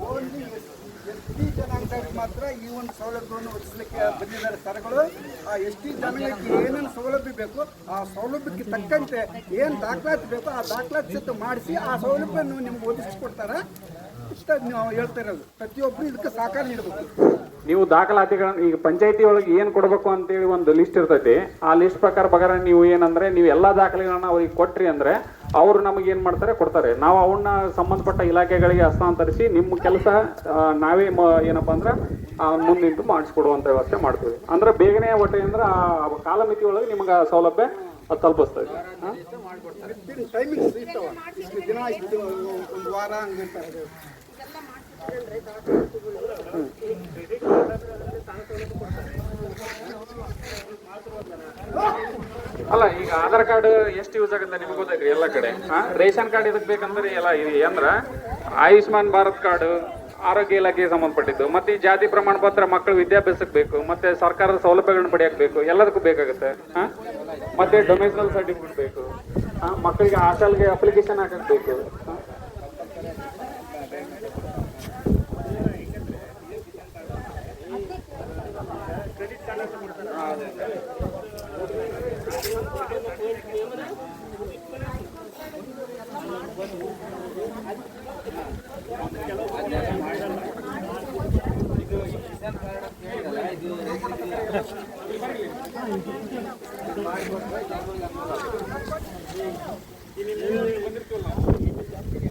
Only S T ಜನಾಂಗಕ್ಕೆ ಮಾತ್ರ ಈ ಒಂದು ಸೌಲಭ್ಯವನ್ನು ಒದಗಿಸಲಿಕ್ಕೆ ಬಂದಿದ್ದಾರೆ ಸರ್ಗಳು. ಆ ಎಸ್ ಟಿ ಜನಾಂಗಕ್ಕೆ ಏನೇನು ಸೌಲಭ್ಯ ಬೇಕು ಆ ಸೌಲಭ್ಯಕ್ಕೆ ತಕ್ಕಂತೆ ಏನು ದಾಖಲಾತಿ ಬೇಕೋ ಆ ದಾಖಲಾತಿ ಸಹಿತ ಮಾಡಿಸಿ ಆ ಸೌಲಭ್ಯವನ್ನು ನಿಮ್ಗೆ ಒದಗಿಸ್ಕೊಡ್ತಾರೆ. ಇಷ್ಟ ನಾವು ಹೇಳ್ತಾ ಇರೋದು, ಪ್ರತಿಯೊಬ್ಬರು ಇದಕ್ಕೆ ಸಹಕಾರ ನೀಡಬೇಕು. ನೀವು ದಾಖಲಾತಿಗಳನ್ನ ಈಗ ಪಂಚಾಯತಿ ಒಳಗೆ ಏನು ಕೊಡಬೇಕು ಅಂತೇಳಿ ಒಂದು ಲಿಸ್ಟ್ ಇರ್ತೈತಿ. ಆ ಲಿಸ್ಟ್ ಪ್ರಕಾರ ನೀವು ಏನಂದ್ರೆ ನೀವು ಎಲ್ಲಾ ದಾಖಲೆಗಳನ್ನ ಅವ್ರಿಗೆ ಕೊಟ್ರಿ ಅಂದ್ರೆ ಅವರು ನಮಗೆ ಏನ್ ಮಾಡ್ತಾರೆ ಕೊಡ್ತಾರೆ. ನಾವು ಅವನ್ನ ಸಂಬಂಧಪಟ್ಟ ಇಲಾಖೆಗಳಿಗೆ ಹಸ್ತಾಂತರಿಸಿ ನಿಮ್ಮ ಕೆಲಸ ನಾವೇ ಏನಪ್ಪಾ ಅಂದ್ರೆ ಮುಂದಿಂದು ಮಾಡಿಸ್ಕೊಡುವಂತ ವ್ಯವಸ್ಥೆ ಮಾಡ್ತೀವಿ. ಅಂದ್ರೆ ಬೇಗನೆ ಒಟ್ಟೆ ಅಂದ್ರೆ ಆ ಕಾಲಮಿತಿ ಒಳಗೆ ನಿಮ್ಗೆ ಸೌಲಭ್ಯ ಅದು ತಲುಪಿಸ್ತದೆ. ಟೈಮಿಂಗ್ಸ್ ಇರ್ತಾವ, ಇಷ್ಟು ದಿನ ಇಷ್ಟು ಒಂದು ವಾರ ಹಂಗಿರ್ತಾರೆ. ಅಲ್ಲ ಈಗ ಆಧಾರ್ ಕಾರ್ಡ್ ಎಷ್ಟು ಯೂಸ್ ಆಗುತ್ತೆ ನಿಮ್ಗೆ ಗೊತ್ತೈತ್ರಿ ಎಲ್ಲ ಕಡೆ. ರೇಷನ್ ಕಾರ್ಡ್ ಇದಕ್ಕೆ ಬೇಕಂದ್ರೆ ಎಲ್ಲ ಅಂದ್ರ ಆಯುಷ್ಮಾನ್ ಭಾರತ್ ಕಾರ್ಡ್ ಆರೋಗ್ಯ ಇಲಾಖೆಗೆ ಸಂಬಂಧಪಟ್ಟಿದ್ದು, ಮತ್ತೆ ಈ ಜಾತಿ ಪ್ರಮಾಣ ಪತ್ರ ಮಕ್ಕಳ ವಿದ್ಯಾಭ್ಯಾಸಕ್ಕೆ ಬೇಕು, ಮತ್ತೆ ಸರ್ಕಾರದ ಸೌಲಭ್ಯಗಳನ್ನ ಪಡೆಯಕ್ಕೆ ಬೇಕು, ಎಲ್ಲದಕ್ಕೂ ಬೇಕಾಗುತ್ತೆ. ಮತ್ತೆ ಡೊಮೆಸ್ಟಿಕಲ್ ಸರ್ಟಿಫಿಕೇಟ್ ಬೇಕು, ಮಕ್ಕಳಿಗೆ ಹಾಸ್ಟೆಲ್ಗೆ ಅಪ್ಲಿಕೇಶನ್ ಹಾಕಕ್ ಬೇಕು.